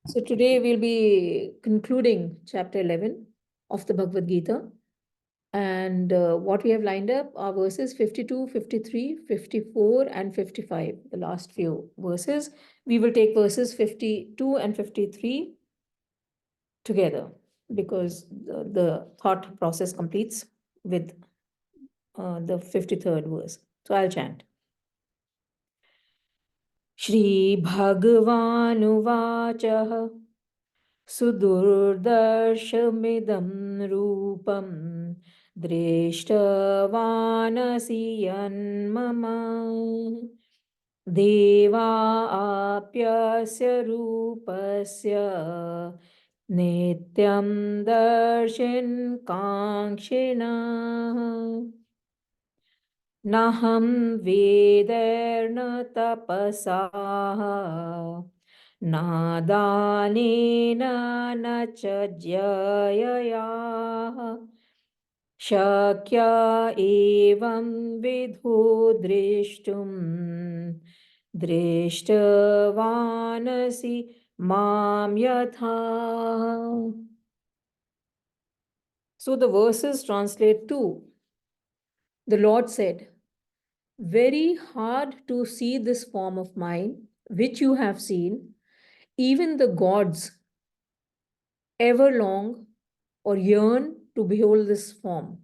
So today we'll be concluding chapter 11 of the Bhagavad Gita. And what we have lined up are verses 52, 53, 54, and 55, the last few verses. We will take verses 52 and 53 together because the thought process completes with the 53rd verse. So I'll chant. Shri Bhagavanuvachaha सुदुर्दर्शमिदं रूपं दृष्टवानसि यन्मम देवा आप्यस्य रूपस्य नित्यं दर्शनकाङ्क्षिणः नाहं वेदैर्न तपसाः नादानेन न च जयया शक्य एवं विधो द्रष्टुं दृष्टवानसि मां यथा. So the verses translate to, the Lord said, very hard to see this form of mine, which you have seen. Even the gods ever long or yearn to behold this form.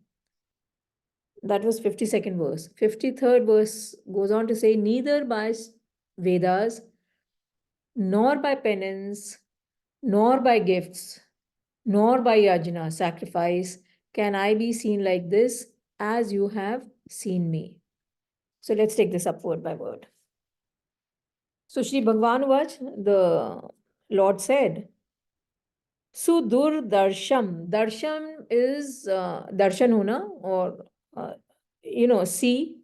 That was 52nd verse. 53rd verse goes on to say, neither by Vedas, nor by penance, nor by gifts, nor by yajna, sacrifice, can I be seen like this as you have seen me. So let's take this up word by word. So Shri Bhagavan Vach, the Lord said, Sudur Darsham. Darsham is darshan hona or see.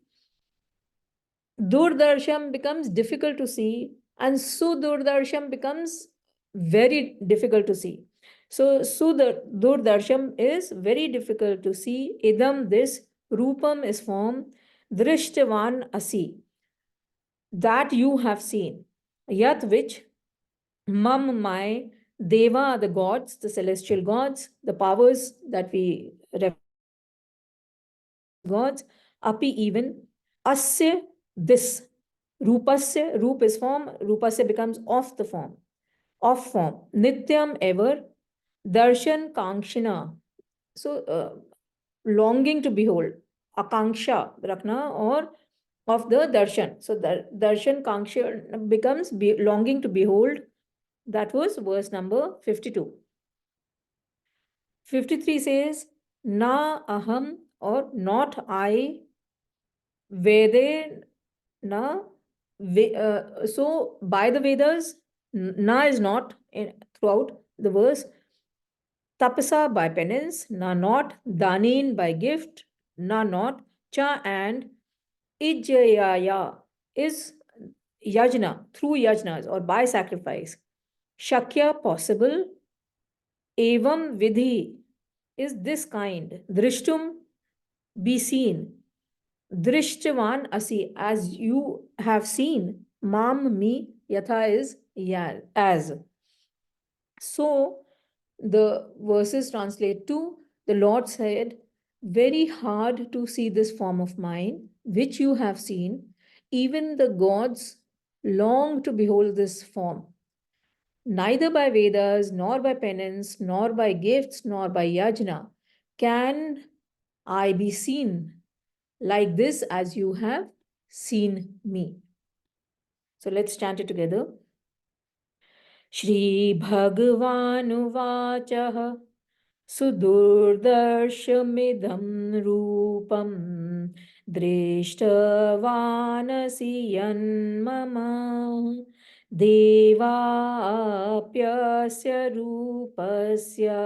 Durdarsham becomes difficult to see, and Sudurdarsham becomes very difficult to see. So Durdarsham is very difficult to see. Idam, this, Rupam is form, Drishtavan asi, that you have seen. Yat, which, Mam, my, Deva, the gods, the celestial gods, the powers that we gods, Api, even, Asya, this, Rupasya, Rup is form, Rupasya becomes of the form, of form, Nityam, ever, Darshan, Kankshina, so longing to behold, Akanksha, Rakna, or of the Darshan. So Darshan, Kanksha becomes longing to behold. That was verse number 52. 53 says, Na aham, or not I, Vede na. So by the Vedas, na is not throughout the verse. Tapasa by penance, na not, danin by gift, na not, cha and ijayaya is yajna, through yajnas or by sacrifice. Shakya, possible. Evam vidhi is this kind. Drishtum, be seen. Drishtavan asi, as you have seen. Mam, me, yatha is as. So the verses translate to, the Lord said, very hard to see this form of mine, which you have seen. Even the gods long to behold this form. Neither by Vedas, nor by penance, nor by gifts, nor by yajna can I be seen like this as you have seen me. So let's chant it together. Shri Bhagavanuvachaha Sudurdarshmidam Rupam Drishtavanasi Yanmama Devapyasya Rupasya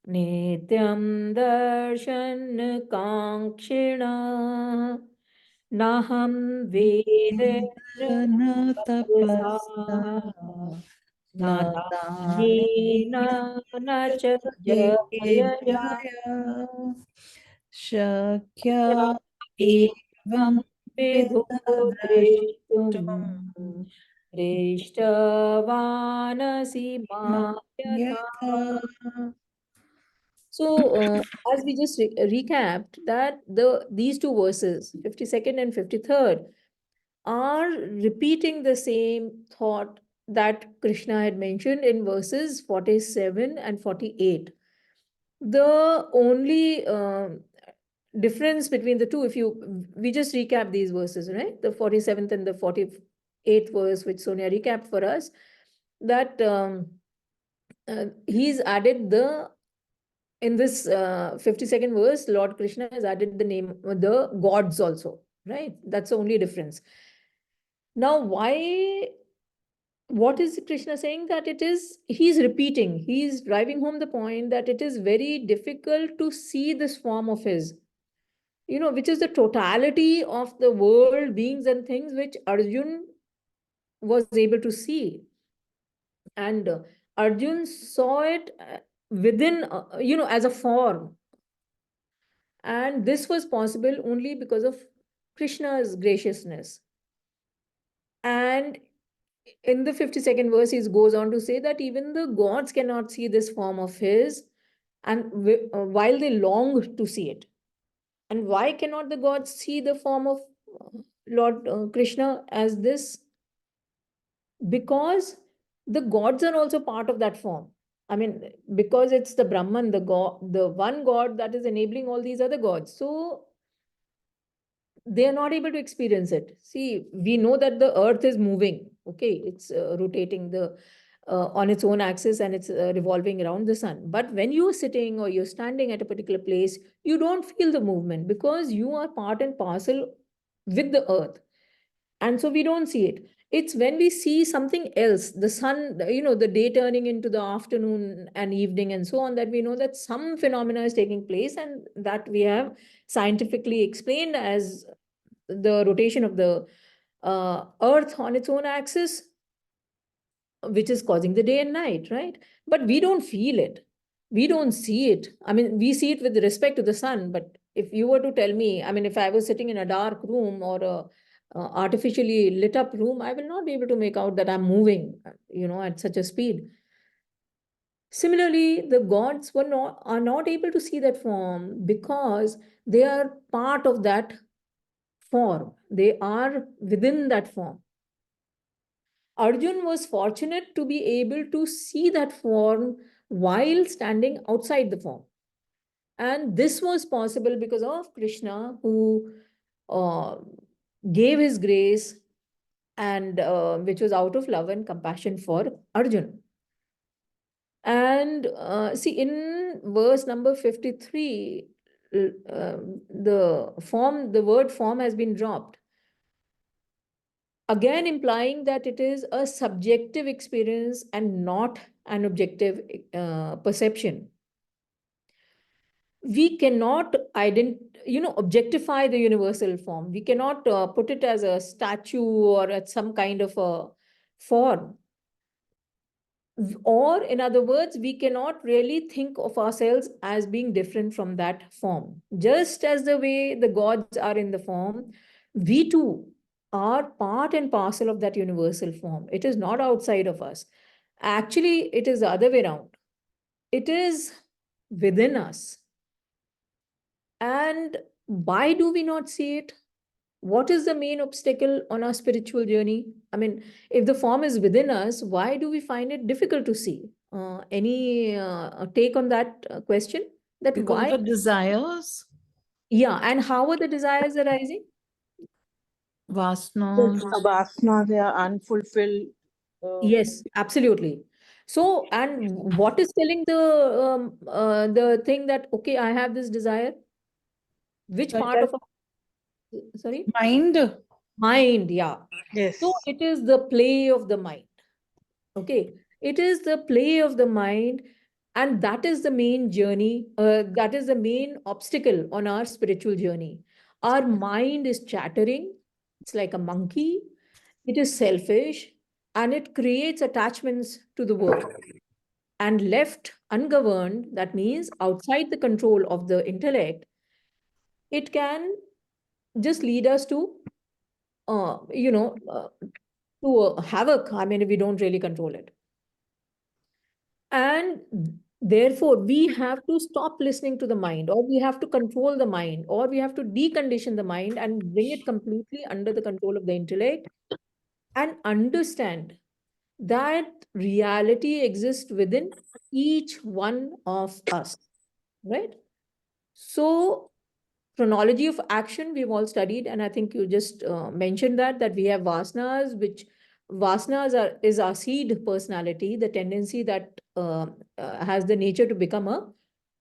Nityam Darshan Kankshina Naham Vede न तपसा न दानेन न च जयया जया शक्या एवं विधो विदद्रष्टुम् द्रष्टुम् दृष्टवानसि मां यथा. यथा So, as we just recapped, that these two verses, 52nd and 53rd, are repeating the same thought that Krishna had mentioned in verses 47 and 48. The only difference between the two, if we just recap these verses, right? The 47th and the 48th verse, which Sonia recapped for us, that he's added in this 52nd verse, Lord Krishna has added the name, the gods also, right? That's the only difference. Now, what is Krishna saying? That he's repeating, he's driving home the point that it is very difficult to see this form of his, which is the totality of the world, beings, and things which Arjun was able to see. And Arjun saw it within, as a form. And this was possible only because of Krishna's graciousness. And in the 52nd verse, he goes on to say that even the gods cannot see this form of his, and while they long to see it. And why cannot the gods see the form of Lord Krishna as this? Because the gods are also part of that form. I mean, because it's the Brahman, the God, the one God that is enabling all these other gods. So they are not able to experience it. See, we know that the earth is moving, okay, it's rotating the on its own axis, and it's revolving around the sun. But when you're sitting or you're standing at a particular place, you don't feel the movement because you are part and parcel with the earth. And so we don't see it. It's when we see something else, the sun, the day turning into the afternoon and evening and so on, that we know that some phenomena is taking place, and that we have scientifically explained as the rotation of the earth on its own axis, which is causing the day and night, right? But we don't feel it. We don't see it. I mean, we see it with respect to the sun, but if you were to tell me, I mean, if I was sitting in a dark room or a artificially lit up room, I will not be able to make out that I'm moving, at such a speed. Similarly, the gods are not able to see that form because they are part of that form. They are within that form. Arjun was fortunate to be able to see that form while standing outside the form. And this was possible because of Krishna, who uh, gave his grace, and which was out of love and compassion for Arjun. And see, in verse number 53, the word form has been dropped, again implying that it is a subjective experience and not an objective perception. We cannot objectify the universal form. We cannot put it as a statue or as some kind of a form. Or in other words, we cannot really think of ourselves as being different from that form. Just as the way the gods are in the form, we too are part and parcel of that universal form. It is not outside of us. Actually, it is the other way around. It is within us. And why do we not see it? What is the main obstacle on our spiritual journey? I mean, if the form is within us, why do we find it difficult to see? Any take on that question? That because of why? the desires, Yeah, and how are the desires arising? vasanas. Vasanas, they are unfulfilled. Yes, absolutely. So, and what is telling the thing that okay, I have this desire? Which Like part that. of sorry? Mind. Mind, yeah. Yes. So it is the play of the mind. Okay, it is the play of the mind, and that is the main journey. That is the main obstacle on our spiritual journey. Our mind is chattering. It's like a monkey. It is selfish, and it creates attachments to the world. And left ungoverned, that means outside the control of the intellect, it can just lead us to, uh, you know, uh, to havoc, I mean, if we don't really control it. And therefore, we have to stop listening to the mind, or we have to control the mind, or we have to decondition the mind and bring it completely under the control of the intellect and understand that reality exists within each one of us, right? So, chronology of action we've all studied, and I think you just mentioned that we have vasanas, which is our seed personality, the tendency that has the nature to become a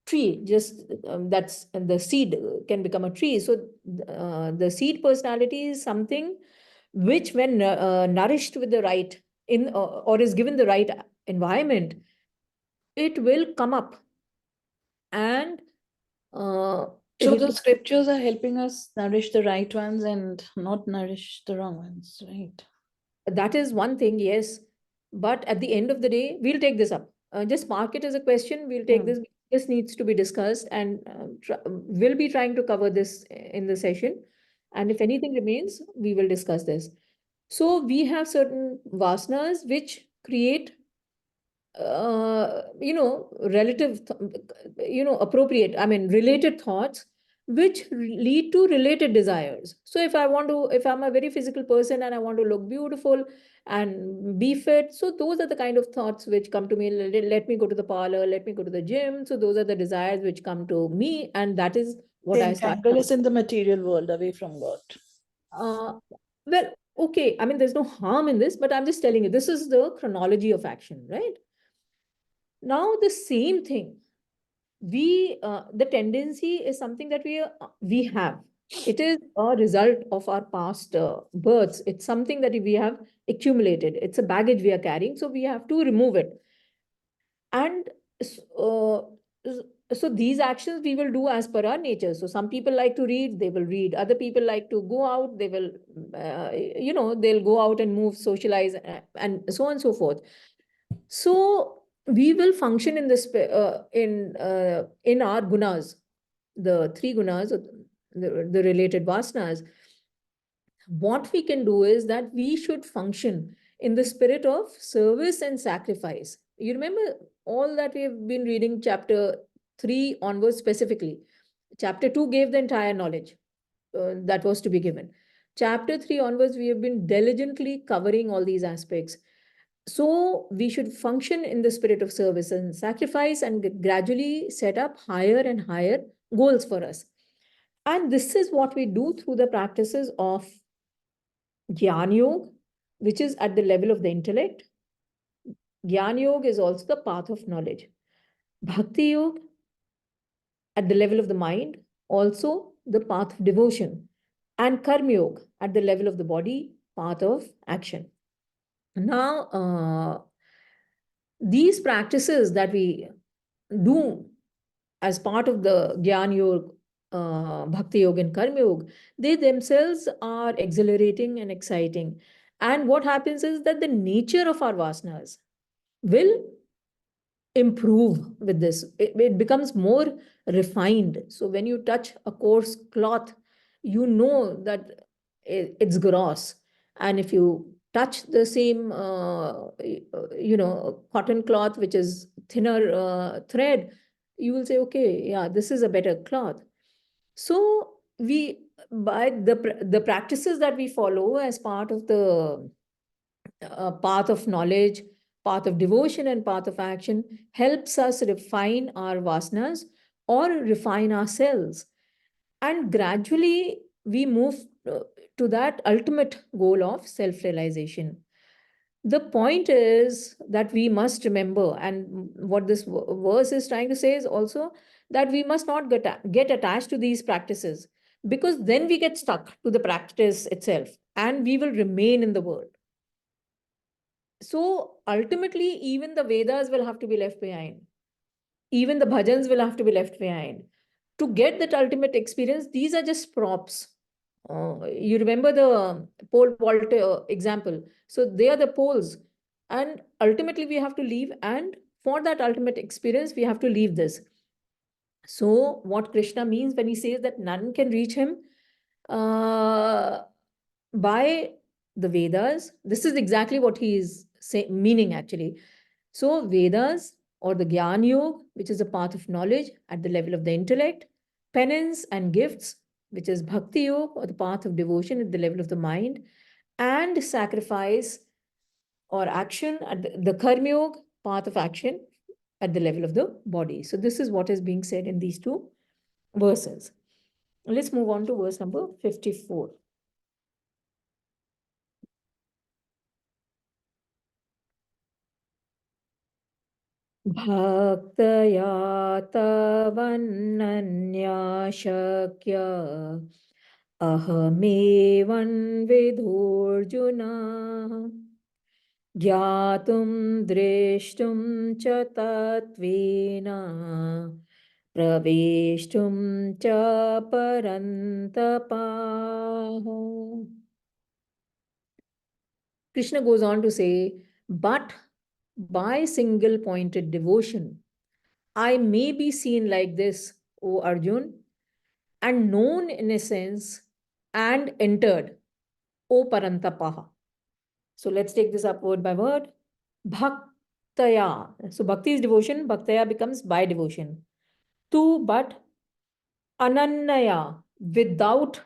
tree. Just that's the seed can become a tree. So the seed personality is something which, when nourished with the right or is given the right environment, it will come up and uh, So it'll the scriptures are helping us nourish the right ones and not nourish the wrong ones, right? That is one thing, yes. But at the end of the day, we'll take this up. Just mark it as a question. We'll take this. This needs to be discussed, and we'll be trying to cover this in the session. And if anything remains, we will discuss this. So we have certain vasanas which create relative, appropriate, I mean, related thoughts, which lead to related desires. So if I'm a very physical person and I want to look beautiful and be fit, so those are the kind of thoughts which come to me. Let me go to the parlor, let me go to the gym. So those are the desires which come to me, and that is what They I start. entangle us in the material world away from God. Uh, well, okay. I mean, there's no harm in this, but I'm just telling you, this is the chronology of action, right? Now, the same thing, the tendency is something that we have. It is a result of our past births. It's something that we have accumulated. It's a baggage we are carrying, so we have to remove it. And uh, so these actions we will do as per our nature. So some people like to read, they will read. Other people like to go out, they will, they'll go out and move, socialize, and so on and so forth. So we will function in this in our gunas, the three gunas, the related vasanas. What we can do is that we should function in the spirit of service and sacrifice. You remember all that we have been reading, chapter 3 onwards specifically. Chapter 2 gave the entire knowledge that was to be given. Chapter 3 onwards, we have been diligently covering all these aspects. So we should function in the spirit of service and sacrifice and gradually set up higher and higher goals for us. And this is what we do through the practices of Jnana Yoga, which is at the level of the intellect. Jnana Yoga is also the path of knowledge. Bhakti Yoga at the level of the mind, also the path of devotion. And Karma Yoga at the level of the body, path of action. Now, these practices that we do as part of the Jnana Yoga, Bhakti Yoga and Karma Yoga, they themselves are exhilarating and exciting. And what happens is that the nature of our vasanas will improve with this. It becomes more refined. So when you touch a coarse cloth, you know that it's gross. And if you touch the same, cotton cloth, which is thinner thread, you will say, okay, yeah, this is a better cloth. So by the practices that we follow as part of the path of knowledge, path of devotion, and path of action helps us refine our vasanas or refine ourselves. And gradually we move to that ultimate goal of self-realization. The point is that we must remember, and what this verse is trying to say is also that we must not get attached to these practices, because then we get stuck to the practice itself and we will remain in the world. So ultimately, even the Vedas will have to be left behind. Even the bhajans will have to be left behind. To get that ultimate experience, these are just props. You remember the pole vault example. So they are the poles. And ultimately, we have to leave. And for that ultimate experience, we have to leave this. So what Krishna means when he says that none can reach him by the Vedas. This is exactly what he is meaning actually. So Vedas or the Gyan Yoga, which is a path of knowledge at the level of the intellect, penance and gifts, which is Bhakti Yoga or the path of devotion at the level of the mind, and sacrifice or action at the Karma Yoga, path of action at the level of the body. So this is what is being said in these two verses. Let's move on to verse number 54. Bhaktaya tavannanya shakya ahamevan vidhurjuna Gyatum dreshtum cha tatvena praveshtum cha parantapa. Krishna goes on to say, but by single pointed devotion, I may be seen like this, O Arjun, and known in a sense and entered, O Parantapaha. So let's take this up word by word. Bhaktaya. So bhakti is devotion, bhaktaya becomes by devotion. Tu, but anannaya, without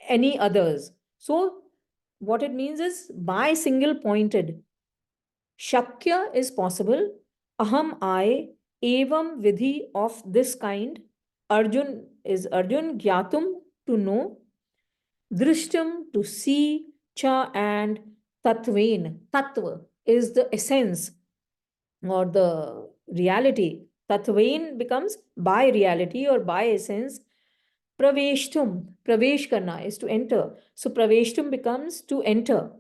any others. So what it means is by single pointed. Shakya is possible. Aham, I, evam vidhi of this kind. Arjun is Arjun, Gyatum to know, Drishtam to see, Cha and Tatvain. Tattva is the essence or the reality. Tatvain becomes by reality or by essence. Praveshtum, pravesh karna is to enter. So praveshtum becomes to enter.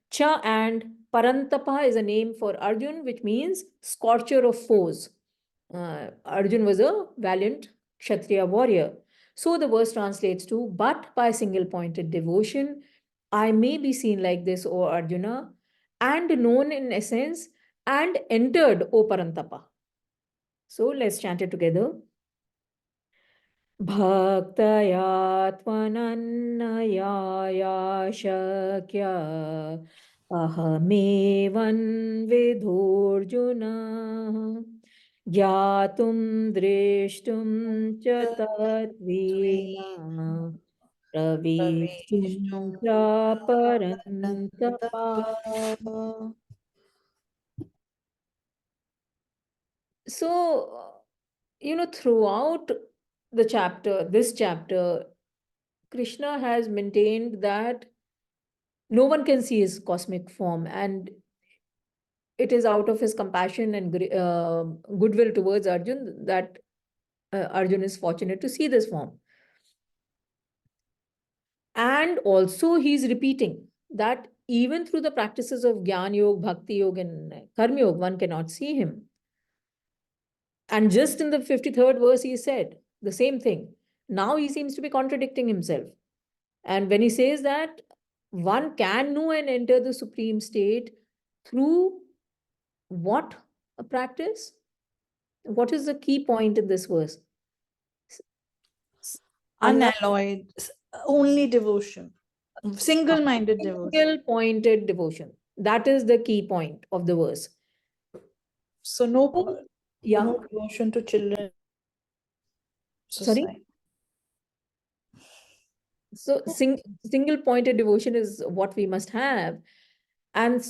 Cha and Parantapa is a name for Arjun, which means scorcher of foes. Arjun was a valiant Kshatriya warrior. So the verse translates to, but by single pointed devotion, I may be seen like this, O Arjuna, and known in essence, and entered, O Parantapa. So let's chant it together. Bhaktaya tvanannaya shakya ahamevan vidhurjuna Gyatum dreshtum cha tatvena praveshtum cha parantapa. So, throughout this chapter, Krishna has maintained that no one can see his cosmic form, and it is out of his compassion and goodwill towards Arjun that Arjun is fortunate to see this form. And also, he's repeating that even through the practices of Gyan Yoga, Bhakti Yoga, and Karma Yoga, one cannot see him. And just in the 53rd verse, he said the same thing. Now he seems to be contradicting himself. And when he says that one can know and enter the supreme state through what a practice? What is the key point in this verse? Unalloyed, only devotion, single-minded devotion. Single-pointed devotion. That is the key point of the verse. So no Yeah. devotion to children. Sorry? Society. So single-pointed devotion is what we must have. And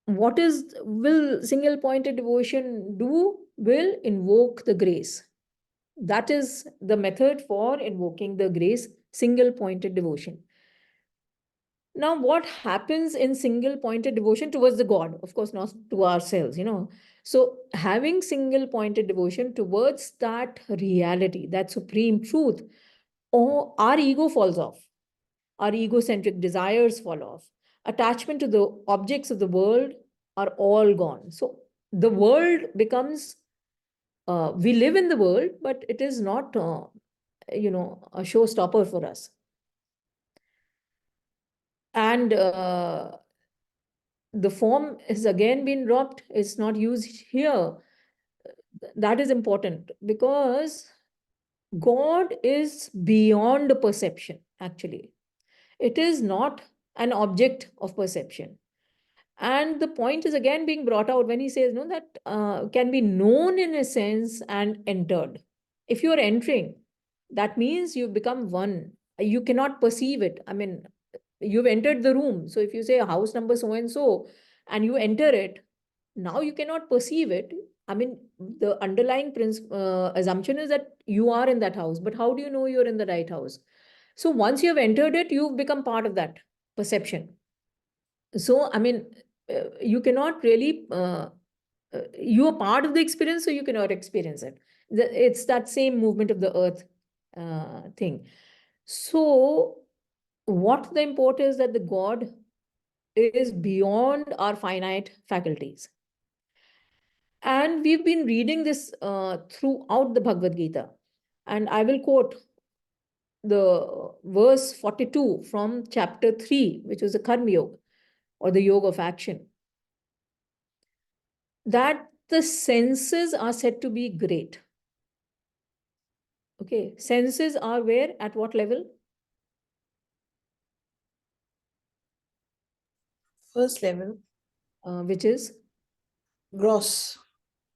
what will single-pointed devotion do? Will invoke the grace. That is the method for invoking the grace, single-pointed devotion. Now, what happens in single-pointed devotion towards the God? Of course, not to ourselves, So having single-pointed devotion towards that reality, that supreme truth, our ego falls off. Our egocentric desires fall off. Attachment to the objects of the world are all gone. So the world becomes, we live in the world, but it is not, a showstopper for us. And the form has again been dropped. It's not used here. That is important because God is beyond perception, actually. It is not an object of perception. And the point is again being brought out when he says, no, that can be known in a sense and entered. If you are entering, that means you become one. You cannot perceive it. I mean, you've entered the room. So if you say house number so and so, and you enter it, now you cannot perceive it. I mean, the underlying assumption is that you are in that house, but how do you know you're in the right house? So once you have entered it, you've become part of that perception. So, I mean, you cannot really, you are part of the experience, so you cannot experience it. It's that same movement of the earth thing. So, what the import is that the God is beyond our finite faculties. And we've been reading this throughout the Bhagavad Gita. And I will quote the verse 42 from chapter 3, which was the Karma Yoga or the Yoga of Action. That the senses are said to be great. Okay, senses are where, at what level? First level, Which is gross,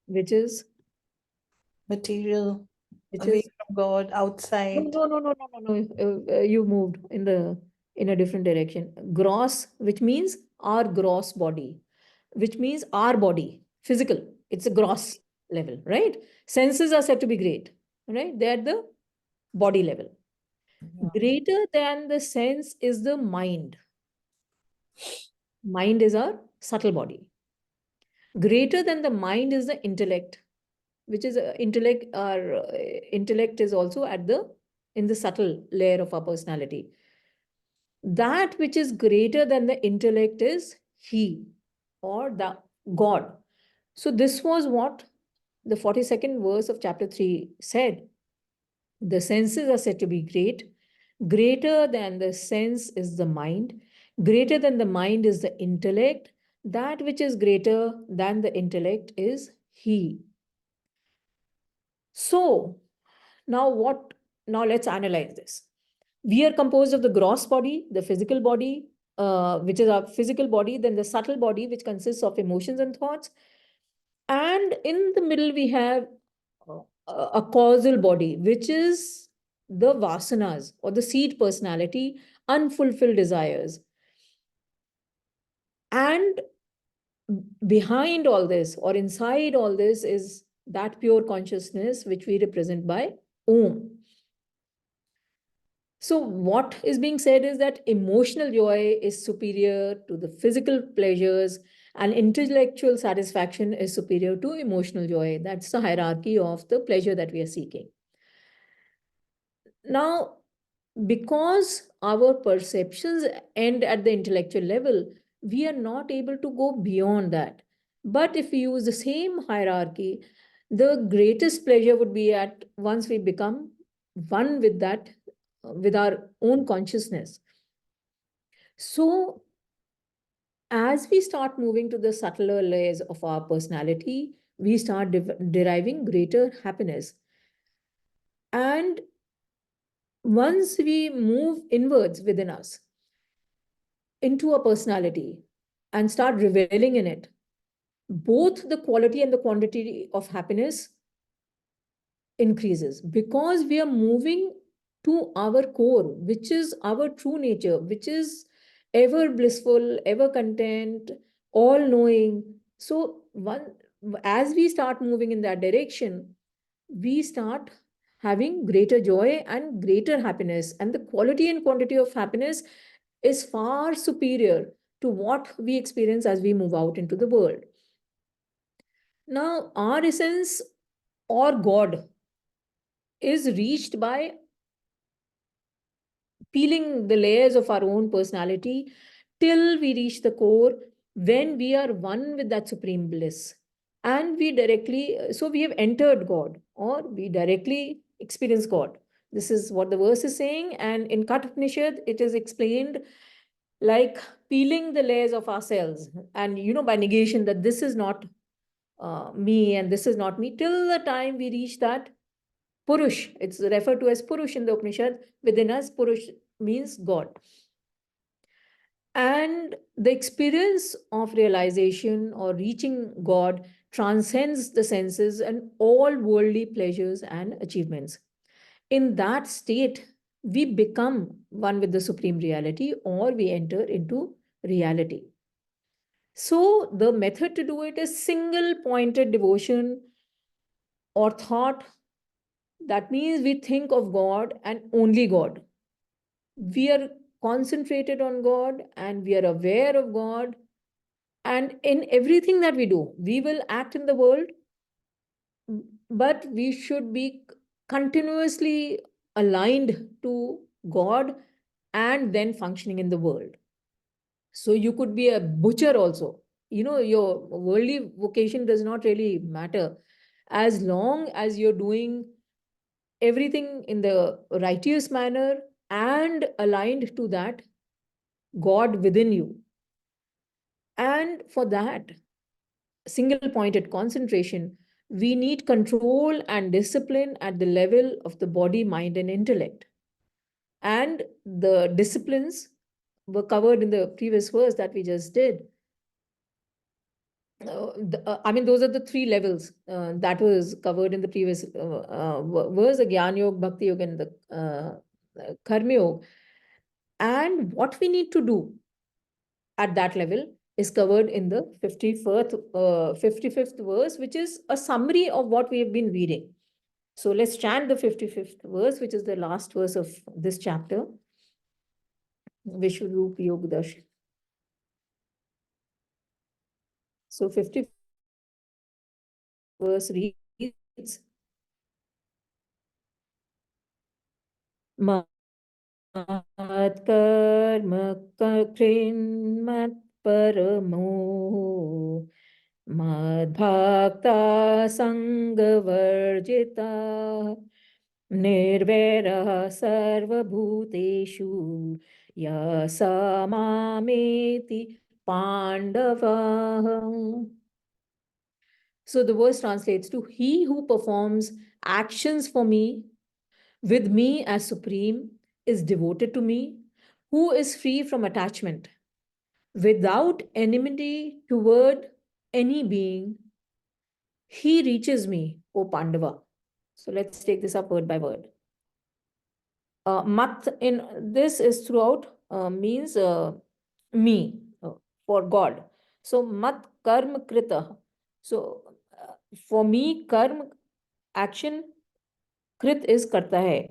material, which away is from God, outside. no. You moved in a different direction. Gross, which means our gross body, which means our body, physical. It's a gross level, right? Senses are said to be great, right? They're at the body level. Greater than the sense is the mind. Mind is our subtle body. Greater than the mind is the intellect, which is intellect. Our intellect is also at the in the subtle layer of our personality. That which is greater than the intellect is He or the God. So this was what the 42nd verse of chapter 3 said. The senses are said to be great. Greater than the sense is the mind. Greater than the mind is the intellect. That which is greater than the intellect is He. So, now what? Now let's analyze this. We are composed of the gross body, the physical body, which is our physical body, then the subtle body, which consists of emotions and thoughts. And in the middle, we have a causal body, which is the vasanas or the seed personality, unfulfilled desires. And behind all this or inside all this is that pure consciousness, which we represent by Om. So what is being said is that emotional joy is superior to the physical pleasures and intellectual satisfaction is superior to emotional joy. That's the hierarchy of the pleasure that we are seeking. Now, because our perceptions end at the intellectual level, we are not able to go beyond that. But if we use the same hierarchy, the greatest pleasure would be at once we become one with that, with our own consciousness. So, as we start moving to the subtler layers of our personality, we start deriving greater happiness. And once we move inwards within us into a personality and start reveling in it, both the quality and the quantity of happiness increases because we are moving to our core, which is our true nature, which is ever blissful, ever content, all knowing. So as we start moving in that direction, we start having greater joy and greater happiness, and the quality and quantity of happiness is far superior to what we experience as we move out into the world. Now, our essence or God is reached by peeling the layers of our own personality till we reach the core when we are one with that supreme bliss. And we directly, so we have entered God or we directly experience God. This is what the verse is saying. And in Katha Upanishad, it is explained like peeling the layers of ourselves. And, by negation that this is not me and this is not me, till the time we reach that Purush. It's referred to as Purush in the Upanishad. Within us, Purush means God. And the experience of realization or reaching God transcends the senses and all worldly pleasures and achievements. In that state, we become one with the supreme reality, or we enter into reality. So, the method to do it is single pointed devotion or thought. That means we think of God and only God. We are concentrated on God and we are aware of God. And in everything that we do, we will act in the world, but we should be continuously aligned to God and then functioning in the world. So you could be a butcher also. Your worldly vocation does not really matter. As long as you're doing everything in the righteous manner and aligned to that God within you. And for that single pointed concentration, we need control and discipline at the level of the body, mind, and intellect. And the disciplines were covered in the previous verse that we just did. I mean, those are the three levels that was covered in the previous verse, the Gyan Yoga, Bhakti Yoga, and the Karma Yoga. And what we need to do at that level is covered in the 55th verse, which is a summary of what we have been reading. So let's chant the 55th verse, which is the last verse of this chapter. Vishwarup Yoga Darshan. So 50th verse reads, Mat karma krin paramo Madbhakta Sangavarjita Nirvaira Sarvabhuteshu Yasamameti Pandava. So the verse translates to He who performs actions for me, with me as supreme, is devoted to me, who is free from attachment, without enmity toward any being. He reaches me, O Pandava. So let's take this up word by word. Mat in this is throughout means me for God. So mat karma krita. So for me, karma action, krit is karta hai.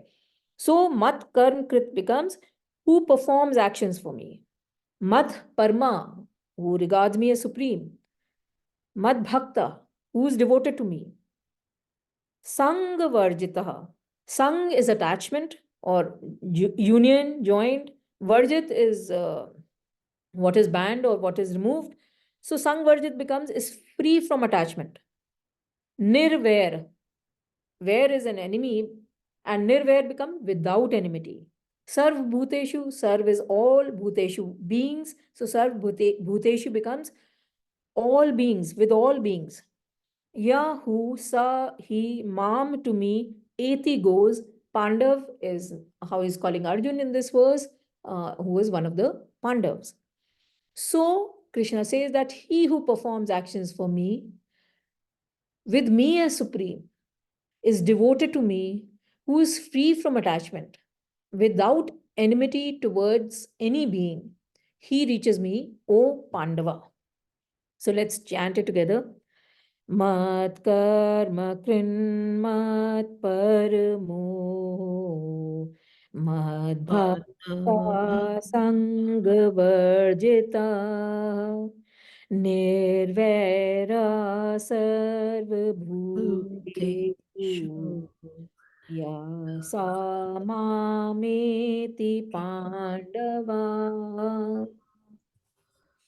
So mat karma krit becomes who performs actions for me. Mat parma, who regards me as supreme. Mad bhakta, who is devoted to me. Sang varjitaha. Sang is attachment or union, joined. Varjit is what is banned or what is removed. So sang varjit becomes is free from attachment. Nirvair. Vair is an enemy and nirvair become without enmity. Sarv bhuteshu. Sarv is all bhuteshu beings. So sarv bhuteshu becomes all beings, with all beings. Yahu sa he mam to me eti goes. Pandav is how he's calling Arjun in this verse, who is one of the Pandavas. So Krishna says that he who performs actions for me, with me as supreme, is devoted to me, who is free from attachment, without enmity towards any being. He reaches me, O Pandava. So let's chant it together. Mat karma krin mat paramo Mad bhakta sanga varjita Nirvaira sarva bhuteshu Yasamameti Pandava.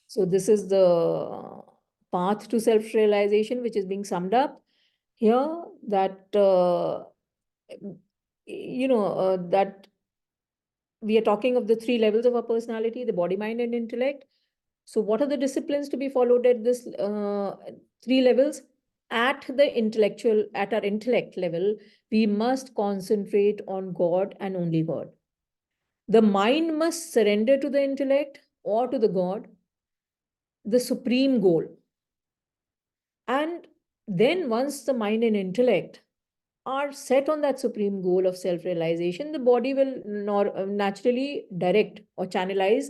So this is the path to self-realization, which is being summed up here, that that we are talking of the three levels of our personality: the body, mind, and intellect. So what are the disciplines to be followed at this three levels? At our intellect level, we must concentrate on God and only God. The mind must surrender to the intellect or to the God, the supreme goal. And then once the mind and intellect are set on that supreme goal of self-realization, the body will naturally direct or channelize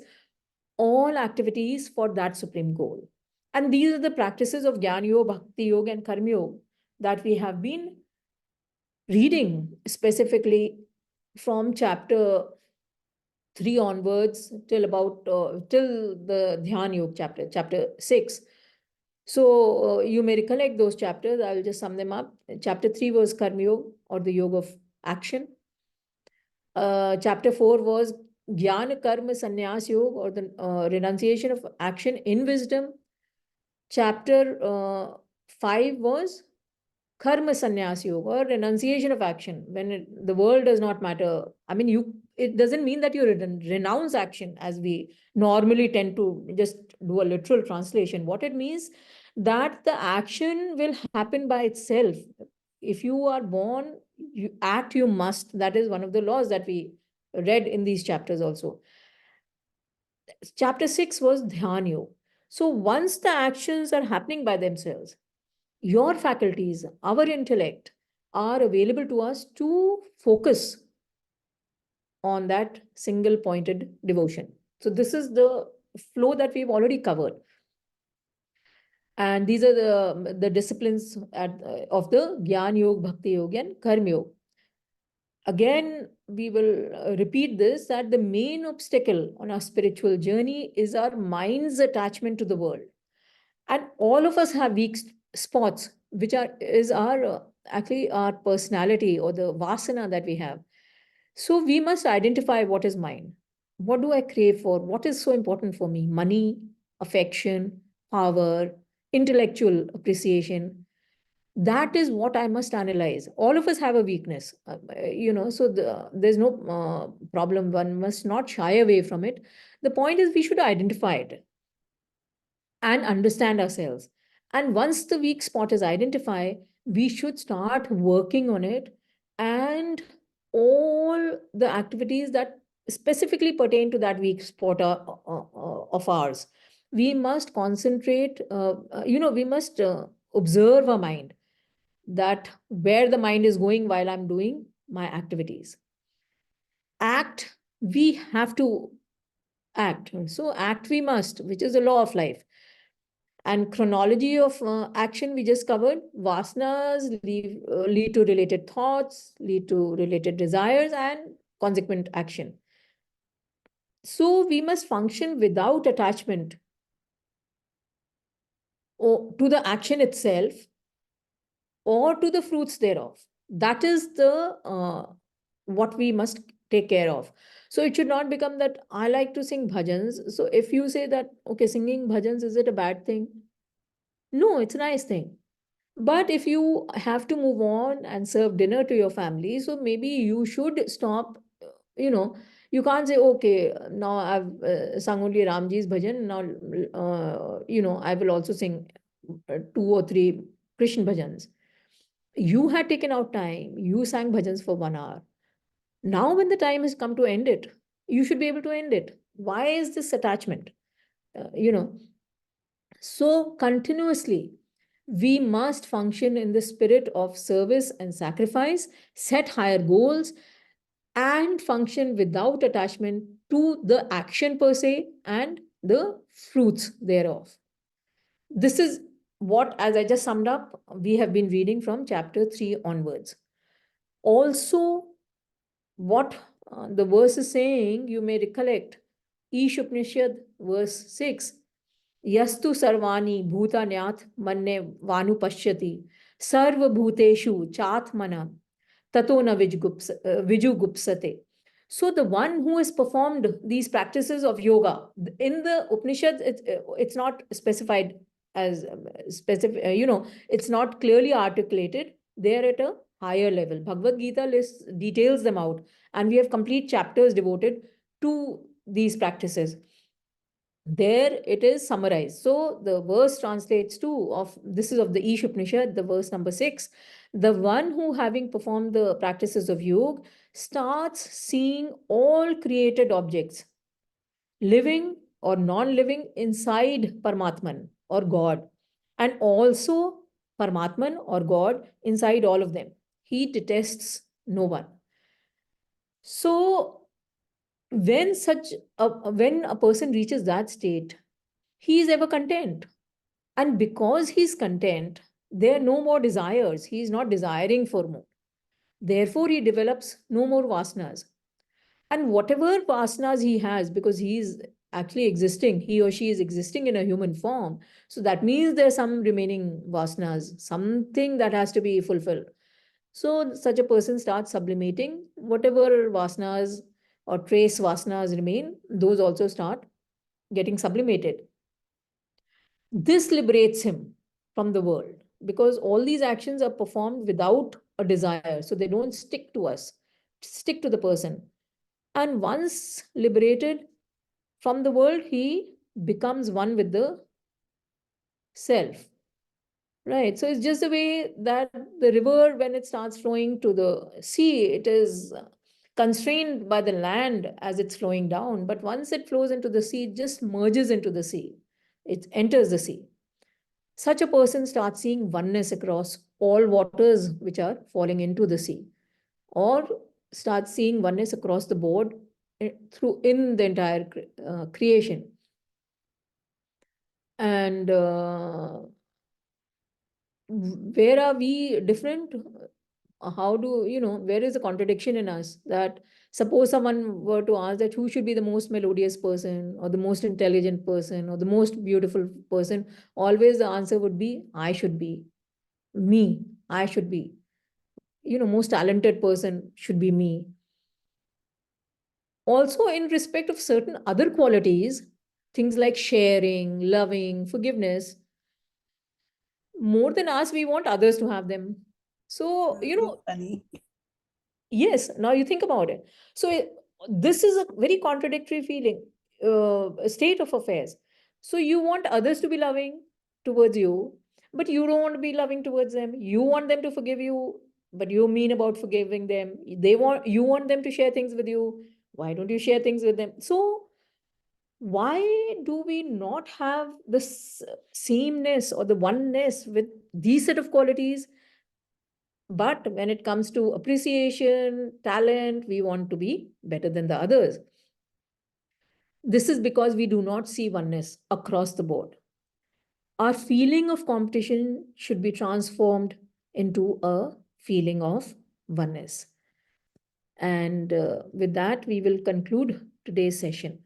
all activities for that supreme goal. And these are the practices of Jnana Yoga, Bhakti Yoga, and Karma Yoga that we have been reading specifically from chapter 3 onwards till about till the Dhyan Yoga chapter 6. So you may recollect those chapters. I'll just sum them up. Chapter 3 was Karma Yoga, or the yoga of action. Chapter 4 was Jnana Karma Sannyas Yoga, or the renunciation of action in wisdom. Chapter 5 was Karma Sannyas Yoga, or renunciation of action, when the world does not matter. I mean, it doesn't mean that you renounce action as we normally tend to just do a literal translation. What it means, that the action will happen by itself. If you are born, you act, you must. That is one of the laws that we read in these chapters also. Chapter 6 was Dhyan Yoga. So once the actions are happening by themselves, your faculties, our intellect, are available to us to focus on that single pointed devotion. So this is the flow that we've already covered. And these are the disciplines of the Jnana Yoga, Bhakti Yoga, and Karma Yoga. Again, we will repeat this, that the main obstacle on our spiritual journey is our mind's attachment to the world. And all of us have weak spots, which is our actually our personality, or the vasana that we have. So we must identify what is mine. What do I crave for? What is so important for me? Money, affection, power, intellectual appreciation. That is what I must analyze. All of us have a weakness, so there's no problem. One must not shy away from it. The point is, we should identify it and understand ourselves. And once the weak spot is identified, we should start working on it, and all the activities that specifically pertain to that weak spot of ours, we must concentrate, we must observe our mind, that where the mind is going while I'm doing my activities. Act, we have to act. So act we must, which is the law of life. And chronology of action we just covered. Vasanas lead to related thoughts, lead to related desires, and consequent action. So we must function without attachment to the action itself or to the fruits thereof. That is the what we must take care of. So it should not become that I like to sing bhajans. So if you say that, okay, singing bhajans, is it a bad thing? No, it's a nice thing. But if you have to move on and serve dinner to your family, so maybe you should stop, you can't say, okay, now I've sung only Ramji's bhajan, now, I will also sing 2 or 3 Krishna bhajans. You had taken out time, you sang bhajans for 1 hour. Now when the time has come to end it, you should be able to end it. Why is this attachment? So continuously, we must function in the spirit of service and sacrifice, set higher goals, and function without attachment to the action per se and the fruits thereof. This is what, as I just summed up, we have been reading from chapter 3 onwards. Also, what the verse is saying, you may recollect, Ish Upanishad, verse 6. Yastu sarvani bhutanyat manne vanu pashyati sarva bhuteshu chatmana tato na vijugupsate. So the one who has performed these practices of yoga, in the Upanishads, it's not specified as specific, it's not clearly articulated. They're at a higher level. Bhagavad Gita details them out, and we have complete chapters devoted to these practices. There it is summarized. So the verse translates to, this is of the Ish Upanishad, the verse number 6. The one who, having performed the practices of yoga, starts seeing all created objects, living or non-living inside Paramatman or God, and also Paramatman or God inside all of them. He detests no one. So when a person reaches that state, he is ever content. And because he's content, there are no more desires. He is not desiring for more. Therefore, he develops no more vasanas. And whatever vasanas he has, because he is actually existing, he or she is existing in a human form. So that means there's some remaining vasanas, something that has to be fulfilled. So such a person starts sublimating whatever vasanas or trace vasanas remain, those also start getting sublimated. This liberates him from the world because all these actions are performed without a desire. So they don't stick to us, stick to the person. And once liberated from the world, he becomes one with the self. Right. So it's just the way that the river, when it starts flowing to the sea, it is constrained by the land as it's flowing down. But once it flows into the sea, it just merges into the sea. It enters the sea. Such a person starts seeing oneness across all waters which are falling into the sea, or starts seeing oneness across the board through in the entire creation. And where are we different? How do you know, where is the contradiction in us? That suppose someone were to ask that who should be the most melodious person or the most intelligent person or the most beautiful person, always the answer would be I should be me. I should be, most talented person should be me. Also, in respect of certain other qualities, things like sharing, loving, forgiveness, more than us, we want others to have them. So, Funny. yes, now you think about it. So, this is a very contradictory feeling, state of affairs. So, you want others to be loving towards you, but you don't want to be loving towards them. You want them to forgive you, but you mean about forgiving them. You want them to share things with you. Why don't you share things with them? So, why do we not have the sameness or the oneness with these set of qualities? But when it comes to appreciation, talent, we want to be better than the others. This is because we do not see oneness across the board. Our feeling of competition should be transformed into a feeling of oneness. And with that, we will conclude today's session.